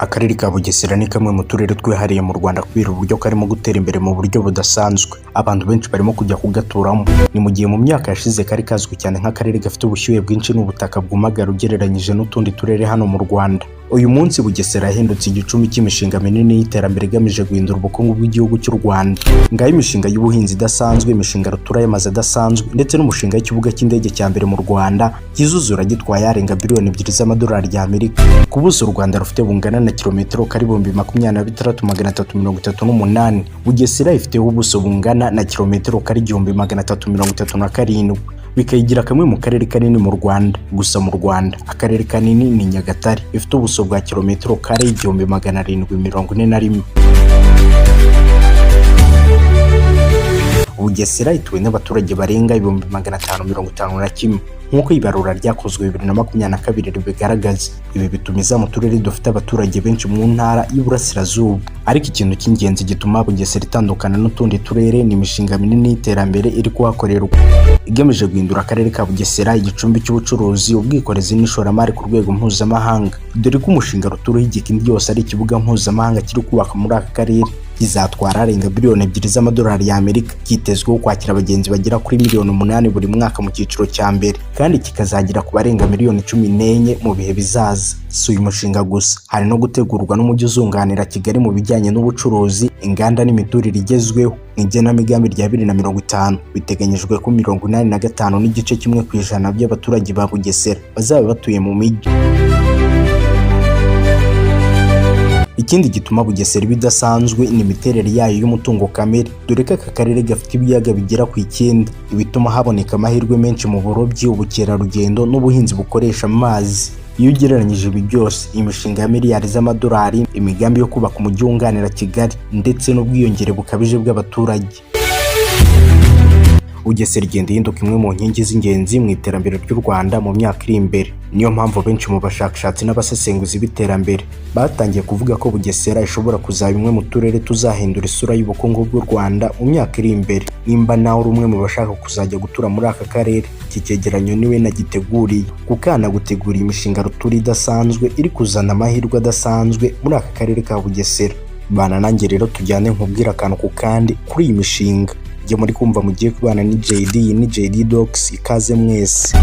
Akarere ka Bugesera ni kamwe mu turere twihariye mu Rwanda kubera uburyo karimo gutera imbere mu buryo budasanzwe. Abantu benshi barimo kujya kugaturamo. Ni mu gihe mu myaka yashize kari kazwi cyane nk'akarere gafite ubushyuhe bwinshi n'ubutaka bwumagara ugereranyije n'utundi turere hano mu Rwanda. Uyu munsi Bugesera yahindutse igicumbi cy'imishinga minini y'iterambere igamije guhindura ubukungu bw'igihugu cy'u Rwanda. Ngaho imishinga y'ubuhinzi idasanzwe, imishinga rutura y'amazi adasanzwe ndetse n'umushinga w'ikibuga cy'indege cya mbere mu Rwanda kizuzura gitwaye arenga biliyoni 2 z'amadolari y'Amerika. Ku buso u Rwanda rufite bungana na kilometero karibumbi 26,338. Bugesera ifiteho ubuso bungana na kilometero karigihumbi 337. Bikayigira kamwe mu karere kanini mu Rwanda. Gusa mu Rwanda akarere kanini ni Nyagatare ifite ubuso bwa kilometero kare 1741. Bugesera ituwe n'abaturage barenga 551 nk'uko ibarura ryakozwe 2022 bigaragaza. Ibi bitumiza mu turere dufite abaturage benshi mu ntara y'Iburasirazuba. Ariko ikintu cy'ingenzi gituma Bugesera itandukana n'utundi turere ni imishinga minini y'iterambere iri kuhakorerwa igamije guhindura akarere ka Bugesera igicumbi cy'ubucuruzi, ubwikorezi n'ishoramari ku rwego mpuzamahanga. Dore ko umushinga rutura y'igikindi yose ari ikibuga mpuzamahanga kiri kubaka muri aka karere kizatwara arenga biliyoni 2 z'amadolari y'Amerika. Kitezweho kwakira abagenzi bagera kuri miliyoni 8 buri mwaka mu cyiciro cya mbere, kandi kikazagira ku barenga miliyoni 14 mu bihe bizaza. Si uyu mushinga gusa, hari no gutegurwa n'umujyi uzunganira Kigali mu bijyanye n'ubucuruzi, inganda n'imiturire igezweho. Igenamigambi rya 2050 biteganyijwe ko 85.1% by'abaturage ba Bugesera bazaba batuye mu mijyi. Ikindi gituma Bugesera bidasanzwe ni imiterere yayo y'umutungo kamere, dore ko aka karere gafite ibiyaga bigera ku 9, ibituma haboneka amahirwe menshi mu burobyi, ubukerarugendo n'ubuhinzi bukoresha amazi. Iyo ugereranyije ibi byose, imishinga ya miliyari z'amadolari, imigambi yo kubaka umujyi wunganira Kigali ndetse n'ubwiyongere bukabije bw'abaturage, Bugesera igenda ihinduka imwe mu nkingi z'ingenzi mu iterambere ry'u Rwanda mu myaka iri imbere. Niyo mpamvu benshi mu bashakashatsi n'abasesenguzi b'iterambere batangiye kuvuga ko Bugesera ishobora kuzaba imwe mu turere tuzahindura isura y'ubukungu bw'u Rwanda mu myaka iri imbere. Nimba nawe uri umwe mu bashaka kuzajya gutura muri aka karere, iki cyegeranyo niwe nagiteguriye kuko gutegura imishinga rutura idasanzwe iri kuzana amahirwe adasanzwe muri aka karere ka Bugesera. Bana nanjye rero tujyane nkubwira akantu ku kandi kuri iyi mishinga. Jye muri kumva mugiye kubana ni JD, ni JD Docs, ikaze mwese.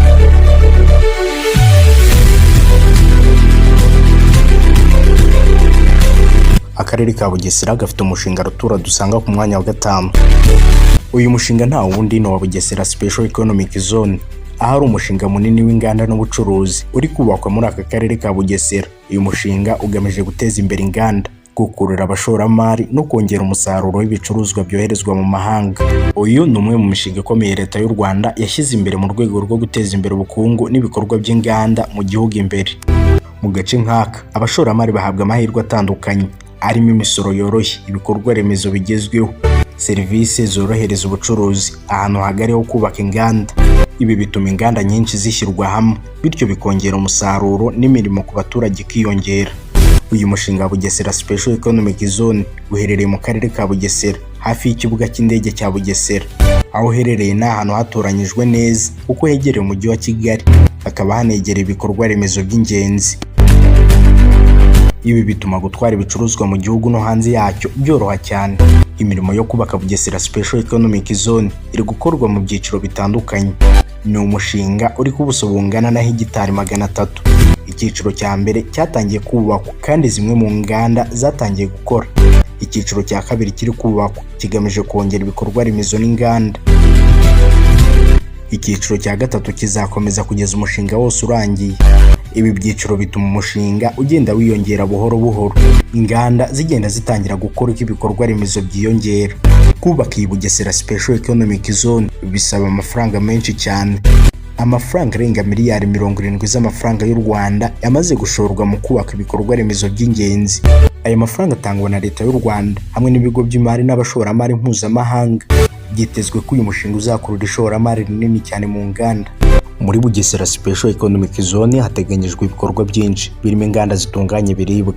Akarere ka Bugesera gafite umushinga rutura dusanga ku mwanya wa 5. Uyu mushinga nta wundi ni wa Bugesera Special Economic Zone, ahari umushinga munini w'inganda n'ubucuruzi uri kubakwa muri aka karere ka Bugesera. Uyu mushinga ugamije guteza imbere inganda, gukurura abashoramari no kongera umusaruro w'ibicuruzwa byoherezwa mu mahanga. Uyu ni umwe mu mishinga ikomeye leta y'u Rwanda yashyize imbere mu rwego rwo guteza imbere ubukungu n'ibikorwa by'inganda mu gihugu imbere. Mu gace nk'aka, abashoramari bahabwa amahirwe atandukanye, arimo imisoro yoroshye, ibikorwa remezo bigezweho, serivisi zorohereza ubucuruzi, ahantu hagari ho kubaka inganda. Ibi bituma inganda nyinshi zishyirwa hamwe, bityo bikongera umusaruro n'imirimo ku baturage ikiyongera. Uyu mushinga wa Bugesera Special Economic Zone uherereye mu karere ka Bugesera hafi y'ikibuga cy'indege cya Bugesera. Aho uherereye ni ahantu hatoranyijwe neza kuko hegereye umujyi wa Kigali, hakaba hanegereye ibikorwa remezo by'ingenzi. Ibi bituma gutwara ibicuruzwa mu gihugu no hanze yacyo byoroha cyane. Imirimo yo kubaka Bugesera Special Economic Zone iri gukorwa mu byiciro bitandukanye. Ni umushinga uri ku buso bungana na hegitari 300. Icyiciro cya mbere cyatangiye kubakwa kandi zimwe mu nganda zatangiye gukora. Icyiciro cya kabiri kiri kubakwa kigamije kongera ibikorwa remezo n'inganda. Icyiciro cya gatatu kizakomeza kugeza umushinga wose urangiye. Ibi byiciro bituma umushinga ugenda wiyongera buhoro buhoro, inganda zigenda zitangira gukora ibikorwa remezo byiyongera. Kubaka iyi Bugesera Special Economic Zone bisaba amafaranga menshi cyane. Amafaranga arenga miliyari 70 z'amafaranga y'u Rwanda yamaze gushorwa mu kubaka ibikorwa remezo by'ingenzi. Aya mafaranga atangwa na leta y'u Rwanda hamwe n'ibigo by'imari n'abashoramari mpuzamahanga. Byitezwe ko uyu mushinga uzakurura ishoramari rinini cyane mu nganda. Muri Bugesera Special Economic Zone hateganyijwe ibikorwa byinshi, birimo inganda zitunganya ibiribwa,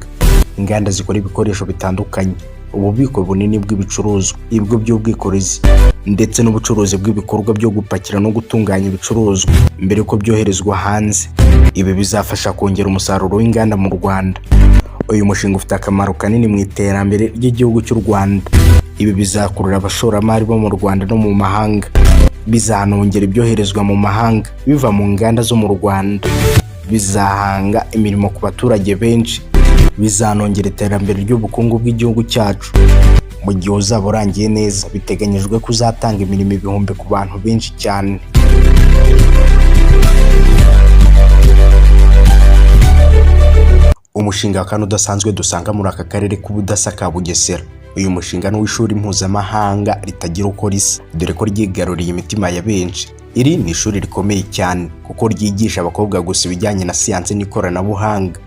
inganda zikora ibikoresho bitandukanye, ububiko bunini bw'ibicuruzwa, ibigo by'ubwikorezi ndetse n'ubucuruzi bw'ibikorwa byo gupakira no gutunganya ibicuruzwa mbere ko byoherezwa hanze. Ibi bizafasha kongera umusaruro w'inganda mu Rwanda. Uyu mushinga ufite akamaro kanini mu iterambere ry'igihugu cy'u Rwanda. Ibi bizakurura abashoramari bo mu Rwanda no mu mahanga, bizanongera ibyoherezwa mu mahanga biva mu nganda zo mu Rwanda, bizahanga imirimo ku baturage benshi, bizanongera iterambere ry'ubukungu bw'igihugu cyacu. Mu gihe uzaba urangiye neza, biteganyijwe ko uzatanga imirimo ibihumbi ku bantu benshi cyane. Umushinga wa kane udasanzwe dusanga muri aka karere k'ubudasa ka Bugesera. Uyu mushinga ni uw'ishuri mpuzamahanga ritagira uko risa, dore ko ryigaruriye imitima ya benshi. Iri ni ishuri rikomeye cyane kuko ryigisha abakobwa gusa ibijyanye na siyansi n'ikoranabuhanga.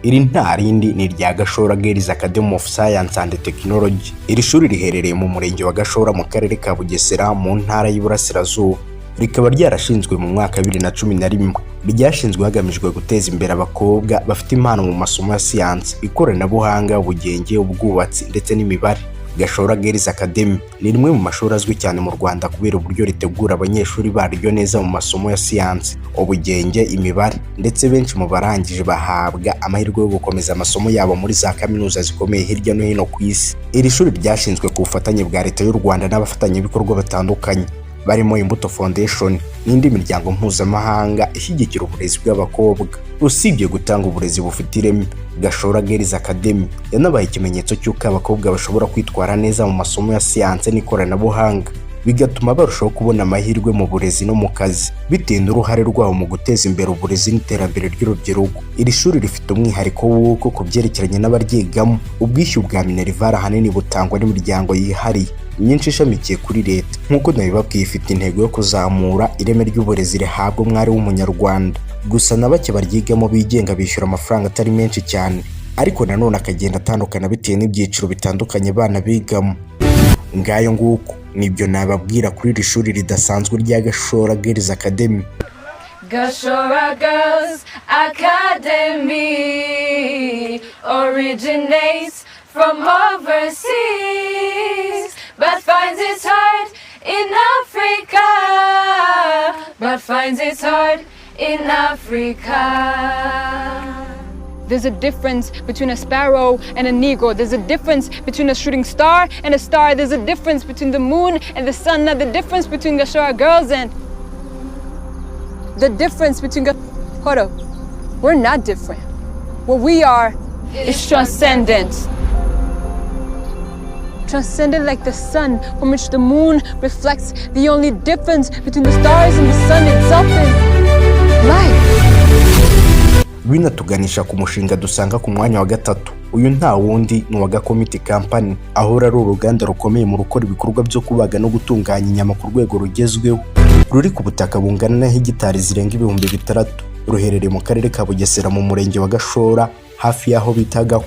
Iri nta rindi ni irya Gashora Girls Academy of Science and Technology. Iri shuri riherereye mu murenge wa Gashora mu karere ka Bugesera mu ntara y'Iburasirazuba. Rikaba ryarashinzwe mu mwaka 2011. Ryashinzwe hagamijwe guteza imbere abakobwa bafite impano mu masomo ya siyansi, ikoranabuhanga, ubugenge, ubwubatsi ndetse n'imibare. Gashora Girls Academy ni rimwe mu mashuri azwi cyane mu Rwanda kubera uburyo ritegura abanyeshuri baryo neza mu masomo ya siyansi, ubugenge, imibare, ndetse benshi mu barangije bahabwa amahirwe yo gukomeza amasomo yabo muri za kaminuza zikomeye hirya no hino ku isi. Iri shuri ryashinzwe ku bufatanye bwa Leta y'u Rwanda n'abafatanyabikorwa batandukanye barimo Imbuto Foundation n'indi miryango mpuzamahanga ishyigikira uburezi bw'abakobwa. Usibye gutanga uburezi bufite ireme, Gashora Girls Academy yanabaye ikimenyetso cy'uko abakobwa bashobora kwitwara neza mu masomo ya siyansi n'ikoranabuhanga, bigatuma barushaho kubona amahirwe mu burezi no mu kazi, bitewe n'uruhare rwabo mu guteza imbere uburezi n'iterambere ry'urubyiruko. Iri shuri rifite umwihariko w'uko ku byerekeranye n'abaryigamo, ubwishyu bwa minerivare ahanini butangwa n'imiryango yihariye myinshi ishamikiye kuri leta. Nk'uko nabibabwiye, ifite intego yo kuzamura ireme ry'uburezi rihabwa umwari w'umunyarwanda. Gusa na bake baryigamo bigenga bishyura amafaranga atari menshi cyane, ariko nanone akagenda atandukana bitewe n'ibyiciro bitandukanye abana bigamo. Ngayo nguko nibyo nababwira kuri iri shuri ridasanzwe rya Gashora Girls Academy. Gashora Girls Academy originates from overseas, but finds its heart in Africa, There's a difference between a sparrow and a negro. There's a difference between a shooting star and a star. There's a difference between the moon and the sun. Not the difference between Gashora Girls and the difference between hold up. We're not different. What we are is transcendent. Transcendent like the sun, from which the moon reflects. The only difference between the stars and the sun itself is light. Binatuganisha ku mushinga dusanga ku mwanya wa gatatu. Uyu nta wundi ni wa Gakomiti Company, ahora ari uruganda rukomeye mu gukora ibikorwa byo kubaga no gutunganya inyama ku rwego rugezweho. Ruri ku butaka bungana na hegitari zirenga 6,000. Ruherereye mu karere ka Bugesera mu murenge wa Gashora, hafi y'aho bitaga.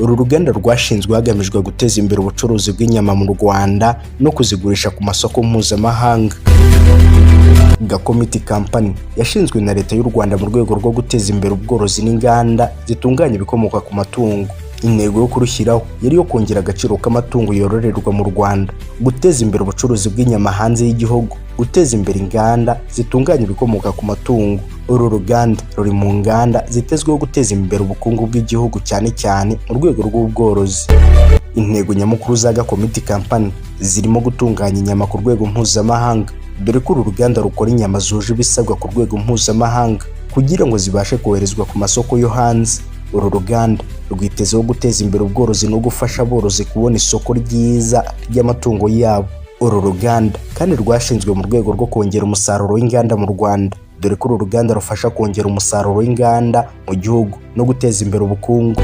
Uru ruganda rwashinzwe hagamijwe guteza imbere ubucuruzi bw'inyama mu Rwanda no kuzigurisha ku masoko mpuzamahanga. Gakomiti Company yashinzwe na Leta y'u Rwanda mu rwego rwo guteza imbere ubworozi n'inganda zitunganya ibikomoka ku matungo. Intego yo kurushyiraho yari yo kongera agaciro k'amatungo yororerwa mu Rwanda, guteza imbere ubucuruzi bw'inyama hanze y'igihugu, guteza imbere inganda zitunganya ibikomoka ku matungo. Uru ruganda ruri mu nganda zitezweho guteza imbere ubukungu bw'igihugu cyane cyane mu rwego rw'ubworozi. Intego nyamukuru za Gakomiti Company zirimo gutunganya inyama ku rwego mpuzamahanga, dore ko uru ruganda rukora inyama zuje ibisabwa ku rwego mpuzamahanga kugira ngo zibashe koherezwa ku masoko yo hanze. Uru ruganda rwitezeho guteza imbere ubworozi no gufasha aborozi kubona isoko ryiza ry'amatungo yabo. Uru ruganda kandi rwashinzwe mu rwego rwo kongera umusaruro w'inganda mu Rwanda, dore ko uru ruganda rufasha kongera umusaruro w'inganda mu gihugu no guteza imbere ubukungu.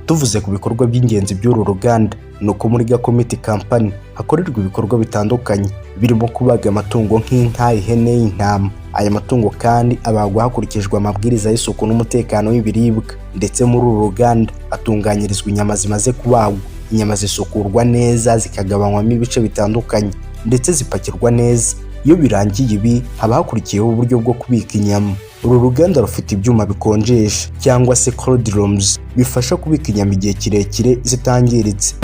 Tuvuze ku bikorwa by'ingenzi by'uru ruganda, nuko muri Gakomiti Company hakorerwa ibikorwa bitandukanye birimo kubaga amatungo nk'inka, ihene, intama. Aya matungo kandi abagwa hakurikijwe amabwiriza y'isuku n'umutekano w'ibiribwa, ndetse muri uru ruganda atunganyirizwa inyama zimaze kubagwa. Inyama zisukurwa neza zikagabanywamo ibice bitandukanye ndetse zipakirwa neza. Iyo birangiye ibi haba hakurikiyeho uburyo bwo kubika inyama. Uru ruganda rufite ibyuma bikonjesha cyangwa se cold rooms bifasha kubika inyama igihe kirekire zitangiritse.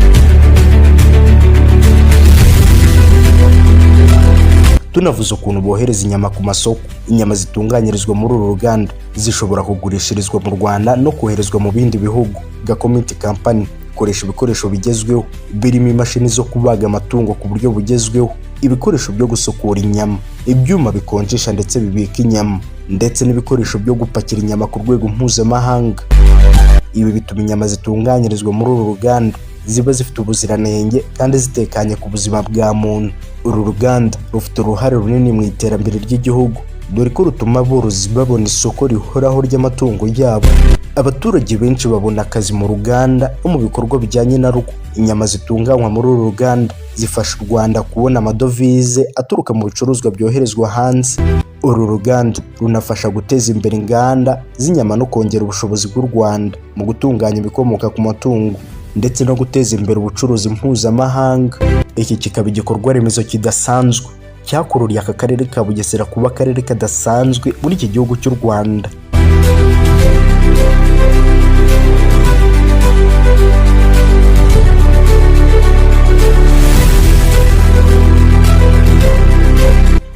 tunavuze ukuntu bohereza inyama ku masoko. Inyama zitunganyirizwa muri uru ruganda zishobora kugurishirizwa mu Rwanda no koherezwa mu bindi bihugu. Gakomiti Company ikoresha ibikoresho bigezweho birimo imashini zo kubaga amatungo ku buryo bugezweho, ibikoresho byo gusukura inyama, ibyuma bikonjesha ndetse bibika inyama, ndetse n'ibikoresho byo gupakira inyama ku rwego mpuzamahanga. Ibi bituma inyama zitunganyirizwa muri uru ruganda ziba zifite ubuziranenge kandi zitekanye ku buzima bwa muntu. Uru ruganda rufite uruhare runini mu iterambere ry'igihugu, dore ko rutuma aborozi babona isoko rihoraho ry'amatungo yabo. Abaturage benshi babona akazi mu ruganda no mu bikorwa bijyanye na rwo. Inyama zitunganywa muri uru ruganda zifasha u Rwanda kubona amadovize aturuka mu bicuruzwa byoherezwa hanze. Uru ruganda runafasha guteza imbere inganda z'inyama no kongera ubushobozi bw'u Rwanda mu gutunganya ibikomoka ku matungo ndetse no guteza imbere ubucuruzi mpuzamahanga. Iki kikaba igikorwa remezo kidasanzwe cyakururiye aka karere ka Bugesera kuba akarere kadasanzwe muri iki gihugu cy'u Rwanda.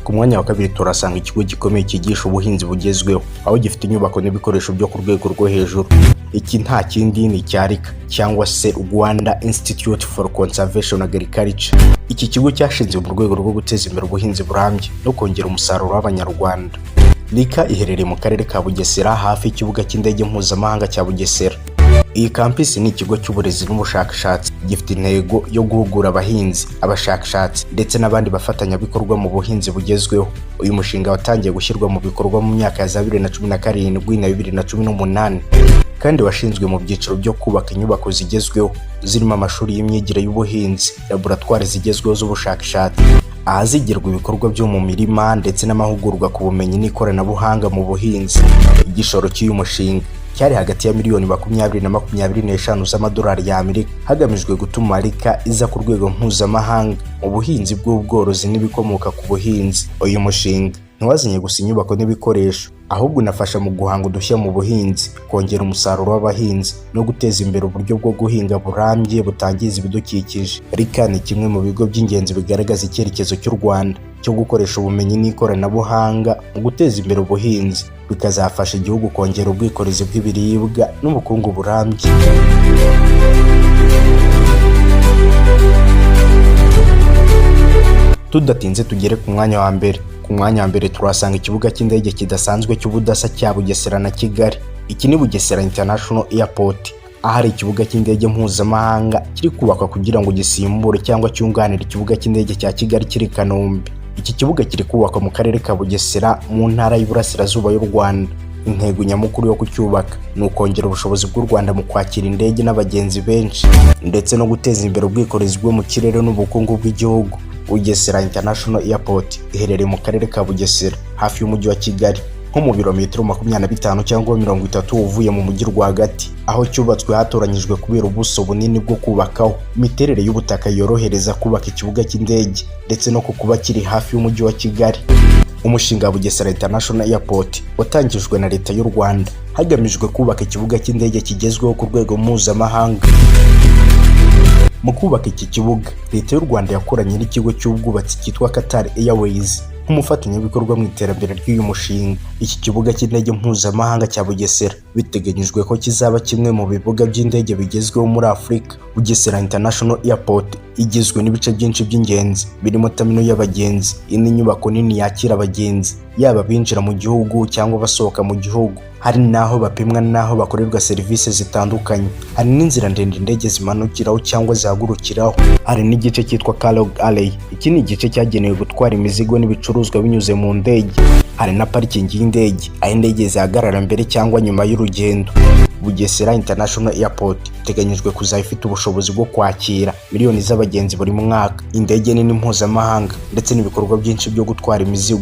Ku mwanya wa kabiri turasanga ikigo gikomeye cyigisha ubuhinzi bugezweho, aho gifite inyubako n'ibikoresho byo ku rwego rwo hejuru. Iki nta kindi ni RICA cyangwa se Rwanda Institute for Conservation Agriculture. Iki kigo cyashinzwe mu rwego rwo guteza imbere ubuhinzi burambye no kongera umusaruro w'Abanyarwanda. RICA iherereye mu karere ka Bugesera hafi y'ikibuga cy'indege mpuzamahanga cya Bugesera. Iyi campus ni ikigo cy'uburezi n'ubushakashatsi gifite intego yo guhugura abahinzi, abashakashatsi ndetse n'abandi bafatanyabikorwa mu buhinzi bugezweho. Uyu mushinga watangiye gushyirwa mu bikorwa mu myaka ya 2017 na 2018 kandi washinzwe mu byiciro byo kubaka inyubako zigezweho zirimo amashuri y'imyigire y'ubuhinzi, laboratwari zigezweho z'ubushakashatsi, ahazigirwa ibikorwa byo mu mirima ndetse n'amahugurwa ku bumenyi n'ikoranabuhanga mu buhinzi. Igishoro cy'uyu mushinga cyari hagati ya miliyoni 20 na 25 z'amadolari y'Amerika, hagamijwe gutuma RICA iza ku rwego mpuzamahanga mu buhinzi bw'ubworozi n'ibikomoka ku buhinzi. Uyu mushinga ntiwazanye gusa inyubako n'ibikoresho, ahubwo unafasha mu guhanga udushya mu buhinzi, kongera umusaruro w'abahinzi no guteza imbere uburyo bwo guhinga burambye butangiza ibidukikije. RICA ni kimwe mu bigo by'ingenzi bigaragaza icyerekezo cy'u Rwanda cyo gukoresha ubumenyi n'ikoranabuhanga mu guteza imbere ubuhinzi, bikazafasha igihugu kongera ubwikorezi bw'ibiribwa n'ubukungu burambye. Tudatinze tugere ku mwanya wa mbere. Ku mwanya wa mbere turasanga ikibuga cy'indege kidasanzwe cy'ubudasa cya Bugesera na Kigali. Iki ni Bugesera International Airport, ahari ikibuga cy'indege mpuzamahanga kiri kubakwa kugira ngo gisimbure cyangwa cyunganire ikibuga cy'indege cya Kigali kiri Kanombe. Iki kibuga kiri kubakwa mu karere ka Bugesera mu ntara y'Iburasirazuba y'u Rwanda. Intego nyamukuru yo kucyubaka ni ukongera ubushobozi bw'u Rwanda mu kwakira indege n'abagenzi benshi ndetse no guteza imbere ubwikorezi bwo mu kirere n'ubukungu bw'igihugu. Bugesera International Airport iherereye mu karere ka Bugesera hafi y'umujyi wa Kigali, nko mu birometero 25 cyangwa 30 uvuye mu mujyi rwagati, aho cyubatswe hatoranyijwe kubera ubuso bunini bwo kubakaho, imiterere y'ubutaka yorohereza kubaka ikibuga cy'indege ndetse no kuba kiri hafi y'umujyi wa Kigali. Umushinga wa Bugesera International Airport watangijwe na Leta y'u Rwanda hagamijwe kubaka ikibuga cy'indege kigezweho ku rwego mpuzamahanga. Mu kubaka iki kibuga, Leta y'u Rwanda yakoranye n'ikigo cy'ubwubatsi cyitwa Qatar Airways nk'umufatanyabikorwa mu iterambere ry'uyu mushinga. Iki kibuga cy'indege mpuzamahanga cya Bugesera biteganyijwe ko kizaba kimwe mu bibuga by'indege bigezweho muri Afurika. Bugesera International Airport igizwe n'ibice byinshi by'ingenzi birimo terminal y'abagenzi, indi nyubako nini yakira abagenzi yaba binjira mu gihugu cyangwa basohoka mu gihugu. Hari naho bapimwa naho bakorerwa serivisi zitandukanye. Hari n'inzira ndende indege zimanukiraho cyangwa zihagurukiraho. Hari n'igice cyitwa cargo alley. Iki ni igice cyagenewe gutwara imizigo n'ibicuruzwa binyuze mu ndege. Hari na parikingi y'indege, aho indege zihagarara mbere cyangwa nyuma y'urugendo. Bugesera International Airport iteganyijwe kuzaba ifite ubushobozi bwo kwakira miliyoni z'abagenzi buri mwaka, indege nini mpuzamahanga ndetse n'ibikorwa byinshi byo gutwara imizigo.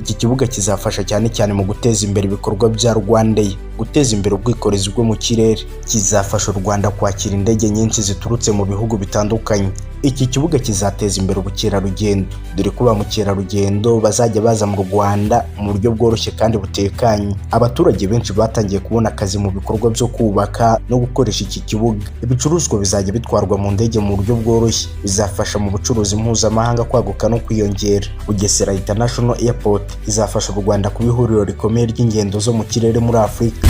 Iki kibuga kizafasha cyane cyane mu guteza imbere ibikorwa bya Rwandair, guteza imbere ubwikorezi bwo mu kirere. Kizafasha u Rwanda kwakira indege nyinshi ziturutse mu bihugu bitandukanye. Iki kibuga kizateza imbere ubukerarugendo, dore ko ba mukerarugendo bazajya baza mu Rwanda mu buryo bworoshye kandi butekanye. Abaturage benshi batangiye kubona akazi mu bikorwa byo kubaka no gukoresha iki kibuga. Ibicuruzwa bizajya bitwarwa mu ndege mu buryo bworoshye, bizafasha mu bucuruzi mpuzamahanga kwaguka no kwiyongera. Bugesera International Airport izafasha u Rwanda kuba ihuriro rikomeye ry'ingendo zo mu kirere muri Afurika.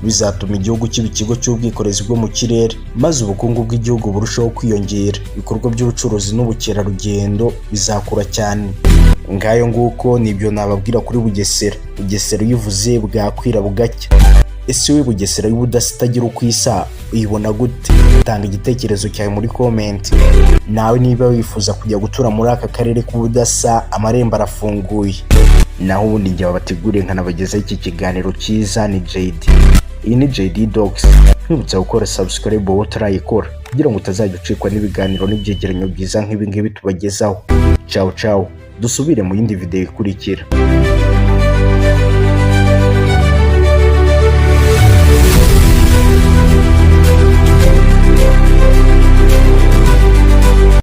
Bizatuma igihugu kiba ikigo cy'ubwikorezi bwo mu kirere, maze ubukungu bw'igihugu burushaho kwiyongera. Ibikorwa by'ubucuruzi n'ubukerarugendo bizakura cyane. Ngayo nguko nibyo nababwira kuri Bugesera. Bugesera uyivuze bwakwira bugacya. Ese we Bugesera y'ubudasa itagira uko isa uyibona gute? Tanga igitekerezo cyawe muri comment. Nawe niba wifuza kujya gutura muri aka karere k'ubudasa, amarembo arafunguye. Naho ubundi njye babateguriye nkanabagezaho iki kiganiro cyiza ni JD. Iyi ni JD Docs. Nkwibutsa gukora subscribe wowe utarayikora kugira ngo utazajya ucikwa n'ibiganiro n'ibyegeranyo byiza nk'ibi ngibi tubagezaho. Ciao ciao. Dusubire mu yindi video ikurikira.